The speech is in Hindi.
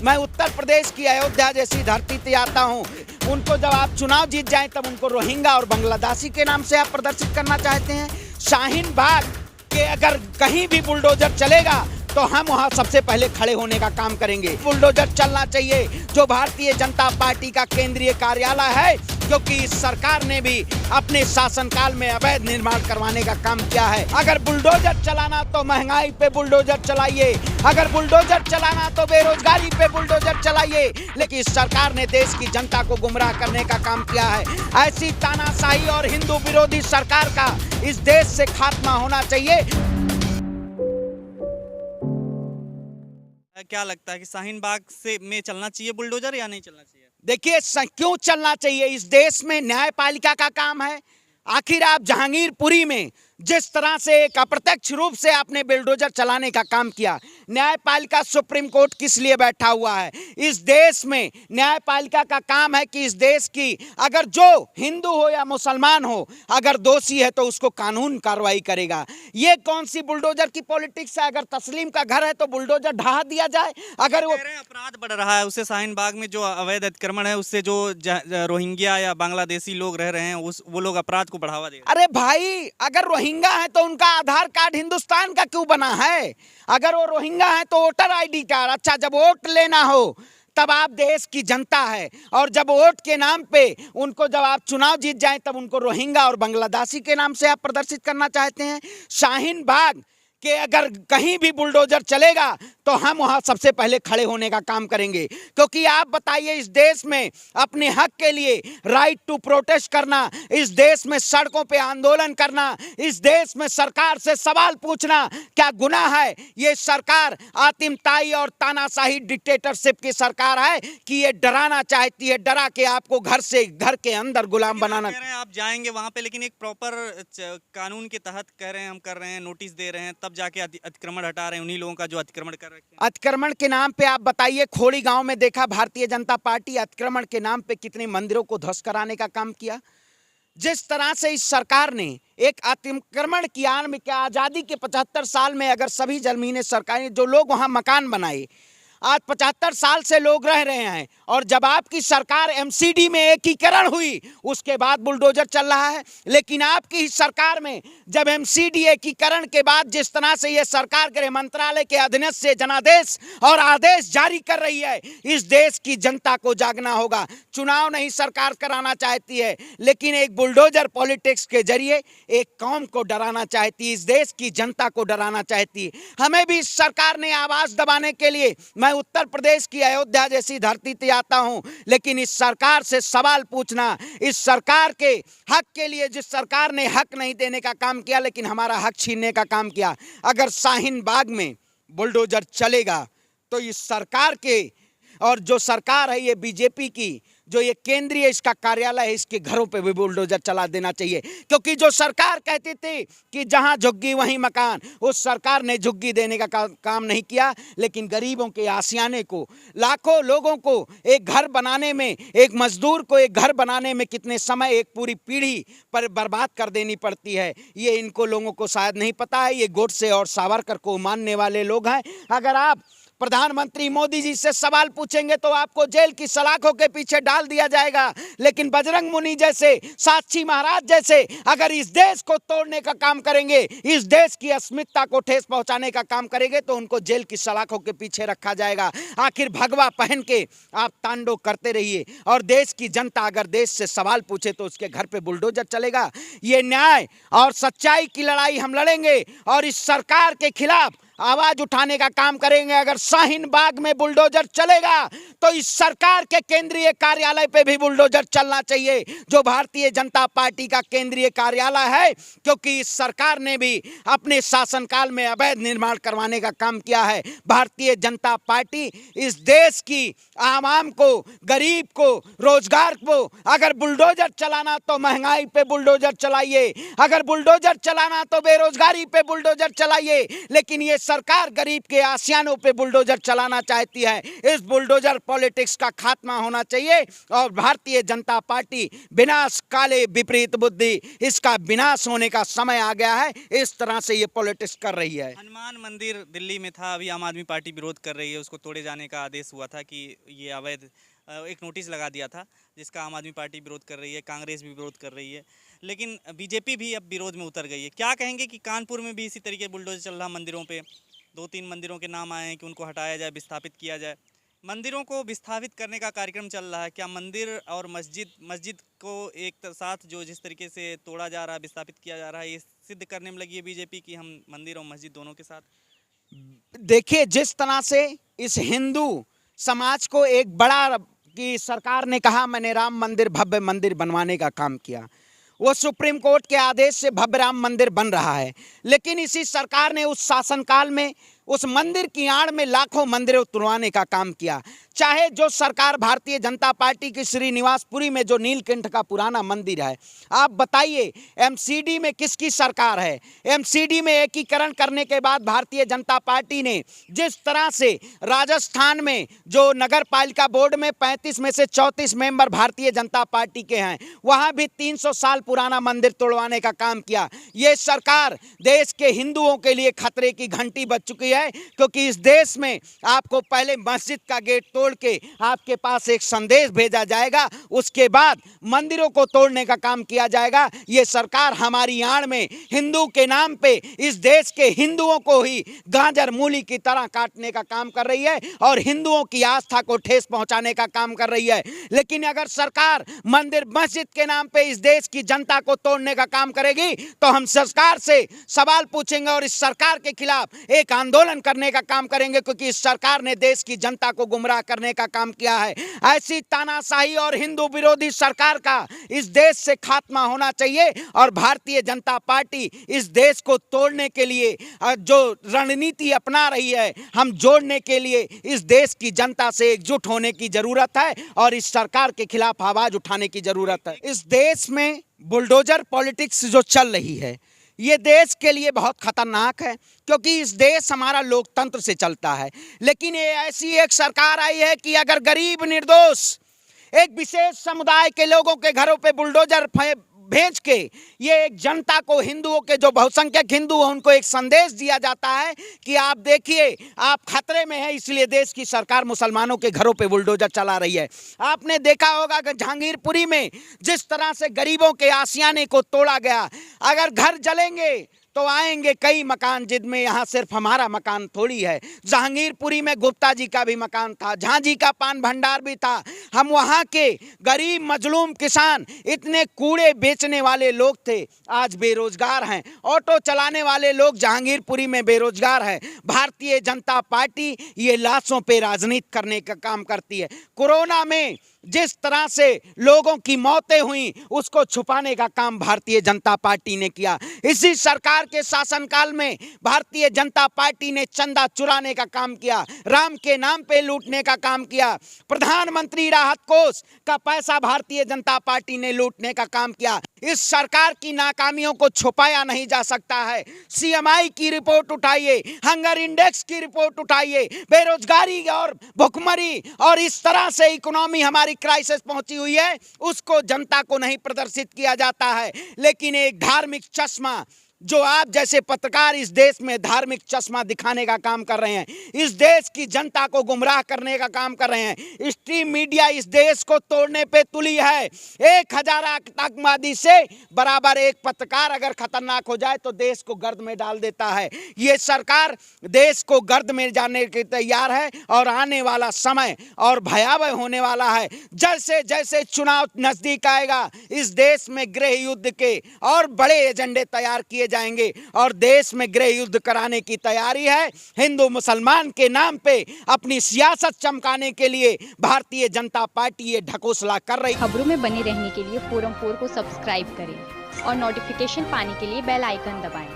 मैं उत्तर प्रदेश की अयोध्या जैसी धरती पे आता हूँ। उनको जब आप चुनाव जीत जाएं तब उनको रोहिंग्या और बांग्लादेशी के नाम से आप प्रदर्शित करना चाहते हैं। शाहीन बाग के अगर कहीं भी बुलडोजर चलेगा तो हम वहां सबसे पहले खड़े होने का काम करेंगे। बुलडोजर चलना चाहिए जो भारतीय जनता पार्टी का केंद्रीय कार्यालय है, क्योंकि इस सरकार ने भी अपने शासनकाल में अवैध निर्माण करवाने का काम किया है। अगर बुलडोजर चलाना तो महंगाई पे बुलडोजर चलाइए, अगर बुलडोजर चलाना तो बेरोजगारी पे बुलडोजर चलाइए, लेकिन इस सरकार ने देश की जनता को गुमराह करने का काम किया है। ऐसी तानाशाही और हिंदू विरोधी सरकार का इस देश से खात्मा होना चाहिए। क्या लगता है कि शाहीन बाग से में चलना चाहिए बुलडोजर या नहीं चलना चाहिए? देखिए, क्यों चलना चाहिए? इस देश में न्यायपालिका का काम है। आखिर आप जहांगीरपुरी में जिस तरह से एक अप्रत्यक्ष रूप से आपने बुलडोजर चलाने का काम किया, न्यायपालिका सुप्रीम कोर्ट किस लिए बैठा हुआ है? इस देश में न्यायपालिका का काम है कि इस देश की अगर जो हिंदू हो या मुसलमान हो, अगर दोषी है तो उसको कानून कार्रवाई करेगा। ये कौन सी बुलडोजर की पॉलिटिक्स है? अगर तस्लीम का घर है तो बुलडोजर ढहा दिया जाए। अगर वो अपराध बढ़ रहा है, उससे शाहीन बाग में जो अवैध अतिक्रमण है उससे जो रोहिंग्या या बांग्लादेशी लोग रह रहे हैं वो लोग अपराध को बढ़ावा दे रहे हैं। अरे भाई, अगर रोहिंग्या है तो उनका आधार कार्ड हिंदुस्तान का क्यों बना है? अगर वो रोहिंग्या है तो वोटर आईडी कार्ड। अच्छा, जब वोट लेना हो तब आप देश की जनता है, और जब वोट के नाम पे उनको जब आप चुनाव जीत जाएं तब उनको रोहिंग्या और बांग्लादेशी के नाम से आप प्रदर्शित करना चाहते हैं। शाहीन बाग कि अगर कहीं भी बुलडोजर चलेगा तो हम वहां सबसे पहले खड़े होने का काम करेंगे। क्योंकि आप बताइए, इस देश में अपने हक के लिए राइट टू प्रोटेस्ट करना, इस देश में सड़कों पे आंदोलन करना, इस देश में सरकार से सवाल पूछना क्या गुनाह है? ये सरकार आतिमताई और तानाशाही डिक्टेटरशिप की सरकार है कि ये डराना चाहती है, डरा के आपको घर के अंदर गुलाम बनाना। आप जाएंगे वहां पे, लेकिन एक प्रॉपर कानून के तहत कह रहे हैं, हम कर रहे हैं, नोटिस दे रहे हैं, तब जाके अतिक्रमण हटा रहे हैं उन्हीं लोगों का जो अतिक्रमण कर रखे हैं। अतिक्रमण के नाम पे आप बताइए, खोड़ी गांव में देखा भारतीय जनता पार्टी अतिक्रमण के नाम पे कितने मंदिरों को ध्वस्त कराने का काम किया। जिस तरह से इस सरकार ने एक अतिक्रमण की आड़ में क्या आजादी के 75 साल में अगर सभी जमीनें सरकारी, जो लोग वहां मकान बनाए, आज 75 साल से लोग रह रहे हैं, और जब आपकी सरकार एमसीडी में एकीकरण हुई उसके बाद बुलडोजर चल रहा है। लेकिन आपकी सरकार में जब एमसीडी एकीकरण के बाद जिस तरह से यह सरकार गृह मंत्रालय के अधीन से जनादेश और आदेश जारी कर रही है, इस देश की जनता को जागना होगा। चुनाव नहीं सरकार कराना चाहती है, लेकिन एक बुलडोजर पॉलिटिक्स के जरिए एक कौम को डराना चाहती है, इस देश की जनता को डराना चाहती है। हमें भी इस सरकार ने आवाज दबाने के लिए, मैं उत्तर प्रदेश की अयोध्या जैसी धरती पे आता हूं, लेकिन इस सरकार से सवाल पूछना, इस सरकार के हक के लिए, जिस सरकार ने हक नहीं देने का काम किया लेकिन हमारा हक छीनने का काम किया। अगर शाहीन बाग में बुलडोजर चलेगा तो इस सरकार के, और जो सरकार है ये बीजेपी की, जो ये केंद्रीय इसका कार्यालय है, इसके घरों पे भी बुलडोजर चला देना चाहिए। क्योंकि जो सरकार कहती थी कि जहां झुग्गी वहीं मकान, उस सरकार ने झुग्गी देने का काम नहीं किया, लेकिन गरीबों के आशियाने को, लाखों लोगों को एक घर बनाने में, एक मजदूर को एक घर बनाने में कितने समय, एक पूरी पीढ़ी पर बर्बाद कर देनी पड़ती है, ये इनको लोगों को शायद नहीं पता है। ये गोडसे और सावरकर को मानने वाले लोग हैं। अगर आप प्रधानमंत्री मोदी जी से सवाल पूछेंगे तो आपको जेल की सलाखों के पीछे डाल दिया जाएगा, लेकिन बजरंग मुनि जैसे, साक्षी महाराज जैसे अगर इस देश को तोड़ने का काम करेंगे, इस देश की अस्मिता को ठेस पहुंचाने का काम करेंगे, तो उनको जेल की सलाखों के पीछे रखा जाएगा। आखिर भगवा पहन के आप तांडव करते रहिए, और देश की जनता अगर देश से सवाल पूछे तो उसके घर पे बुलडोजर चलेगा। ये न्याय और सच्चाई की लड़ाई हम लड़ेंगे और इस सरकार के खिलाफ आवाज उठाने का काम करेंगे। अगर शाहीन बाग में बुलडोजर चलेगा तो इस सरकार के केंद्रीय कार्यालय पे भी बुलडोजर चलना चाहिए, जो भारतीय जनता पार्टी का केंद्रीय कार्यालय है, क्योंकि इस सरकार ने भी अपने शासनकाल में अवैध निर्माण करवाने का काम किया है। भारतीय जनता पार्टी इस देश की आवाम को, गरीब को, रोजगार को, अगर बुलडोजर चलाना तो महंगाई पे बुलडोजर चलाइए, अगर बुलडोजर चलाना तो बेरोजगारी पे बुलडोजर चलाइए, लेकिन ये सरकार गरीब के आशियानों पे बुलडोजर चलाना चाहती है। इस बुलडोजर पॉलिटिक्स का खात्मा होना चाहिए और भारतीय जनता पार्टी विनाश काले विपरीत बुद्धि, इसका विनाश होने का समय आ गया है। इस तरह से ये पॉलिटिक्स कर रही है। हनुमान मंदिर दिल्ली में था, अभी आम आदमी पार्टी विरोध कर रही है, उसको तोड़े जाने का आदेश हुआ था कि ये अवैध, एक नोटिस लगा दिया था जिसका आम आदमी पार्टी विरोध कर रही है, कांग्रेस भी विरोध कर रही है, लेकिन बीजेपी भी अब विरोध में उतर गई है। क्या कहेंगे कि कानपुर में भी इसी तरीके बुलडोजर चल रहा मंदिरों पे? 2-3 मंदिरों के नाम आए हैं कि उनको हटाया जाए, विस्थापित किया जाए। मंदिरों को विस्थापित करने का कार्यक्रम चल रहा है। क्या मंदिर और मस्जिद को एक साथ जो जिस तरीके से तोड़ा जा रहा है, विस्थापित किया जा रहा है, ये सिद्ध करने में लगी है बीजेपी कि हम मंदिर और मस्जिद दोनों के साथ? देखिए, जिस तरह से इस हिंदू समाज को एक बड़ा कि सरकार ने कहा मैंने राम मंदिर भव्य मंदिर बनवाने का काम किया, वो सुप्रीम कोर्ट के आदेश से भव्य राम मंदिर बन रहा है, लेकिन इसी सरकार ने उस शासनकाल में उस मंदिर की आड़ में लाखों मंदिरों तुड़वाने का काम किया। चाहे जो सरकार भारतीय जनता पार्टी की श्रीनिवासपुरी में जो नीलकंठ का पुराना मंदिर है, आप बताइए एमसीडी में किसकी सरकार है? एमसीडी में एकीकरण करने के बाद भारतीय जनता पार्टी ने जिस तरह से राजस्थान में जो नगर पालिका बोर्ड में 35 में से 34 मेंबर भारतीय जनता पार्टी के हैं, वहाँ भी 300 साल पुराना मंदिर तोड़वाने का काम किया। ये सरकार देश के हिंदुओं के लिए खतरे की घंटी बज चुकी है, क्योंकि इस देश में आपको पहले मस्जिद का गेट तोड़ के आपके पास एक संदेश भेजा जाएगा, उसके बाद मंदिरों को तोड़ने का काम किया जाएगा। ये सरकार हमारी आड़ में हिंदू के नाम पे इस देश के हिंदुओं को ही गाजर मूली की तरह काटने का काम कर रही है और हिंदुओं की आस्था को ठेस पहुंचाने का काम कर रही है। लेकिन अगर सरकार मंदिर मस्जिद के नाम पे इस देश की जनता को तोड़ने का काम करेगी तो हम सरकार से सवाल पूछेंगे और इस सरकार के खिलाफ एक आंदोलन करने का काम करेंगे, क्योंकि इस सरकार ने देश की जनता को गुमराह करने का काम किया है। ऐसी तानाशाही और हिंदू विरोधी सरकार का इस देश से खात्मा होना चाहिए और भारतीय जनता पार्टी इस देश को तोड़ने के लिए जो रणनीति अपना रही है, हम जोड़ने के लिए इस देश की जनता से एकजुट होने की जरूरत है और इस सरकार के खिलाफ आवाज उठाने की जरूरत है। इस देश में बुलडोजर पॉलिटिक्स जो चल रही है, ये देश के लिए बहुत खतरनाक है, क्योंकि इस देश हमारा लोकतंत्र से चलता है। लेकिन ये ऐसी एक सरकार आई है कि अगर गरीब निर्दोष एक विशेष समुदाय के लोगों के घरों पे बुलडोजर भेज के ये एक जनता को, हिंदुओं के जो बहुसंख्यक हिंदू हैं, उनको एक संदेश दिया जाता है कि आप देखिए आप खतरे में हैं, इसलिए देश की सरकार मुसलमानों के घरों पे बुलडोजर चला रही है। आपने देखा होगा कि जहांगीरपुरी में जिस तरह से गरीबों के आशियाने को तोड़ा गया, अगर घर जलेंगे तो आएंगे कई मकान, जिनमें यहाँ सिर्फ हमारा मकान थोड़ी है। जहांगीरपुरी में गुप्ता जी का भी मकान था, झांझी का पान भंडार भी था। हम वहाँ के गरीब मजलूम किसान, इतने कूड़े बेचने वाले लोग थे, आज बेरोजगार हैं। ऑटो चलाने वाले लोग जहांगीरपुरी में बेरोजगार हैं। भारतीय जनता पार्टी ये लाशों पे राजनीति करने का काम करती है। कोरोना में जिस तरह से लोगों की मौतें हुई, उसको छुपाने का काम भारतीय जनता पार्टी ने किया। इसी सरकार के शासनकाल में भारतीय जनता पार्टी ने चंदा चुराने का काम किया, राम के नाम पे लूटने का काम किया। प्रधानमंत्री राहत कोष का पैसा भारतीय जनता पार्टी ने लूटने का काम किया। इस सरकार की नाकामियों को छुपाया नहीं जा सकता है। सीएमआई की रिपोर्ट उठाइए, हंगर इंडेक्स की रिपोर्ट उठाइए, बेरोजगारी और भुखमरी और इस तरह से इकोनॉमी हमारी क्राइसिस पहुंची हुई है, उसको जनता को नहीं प्रदर्शित किया जाता है। लेकिन एक धार्मिक चश्मा जो आप जैसे पत्रकार इस देश में धार्मिक चश्मा दिखाने का काम कर रहे हैं, इस देश की जनता को गुमराह करने का काम कर रहे हैं। स्ट्रीम मीडिया इस देश को तोड़ने पे तुली है। 1000 आतंकवादी से बराबर एक पत्रकार अगर खतरनाक हो जाए तो देश को गर्द में डाल देता है। ये सरकार देश को गर्द में जाने के तैयार है और आने वाला समय और भयावह होने वाला है। जैसे जैसे चुनाव नजदीक आएगा, इस देश में गृह युद्ध के और बड़े एजेंडे तैयार किए जाएंगे और देश में गृह युद्ध कराने की तैयारी है। हिंदू मुसलमान के नाम पे अपनी सियासत चमकाने के लिए भारतीय जनता पार्टी ये ढकोसला कर रही है। खबरों में बने रहने के लिए फोरम 4 को सब्सक्राइब करें और नोटिफिकेशन पाने के लिए बेल आइकन दबाएं।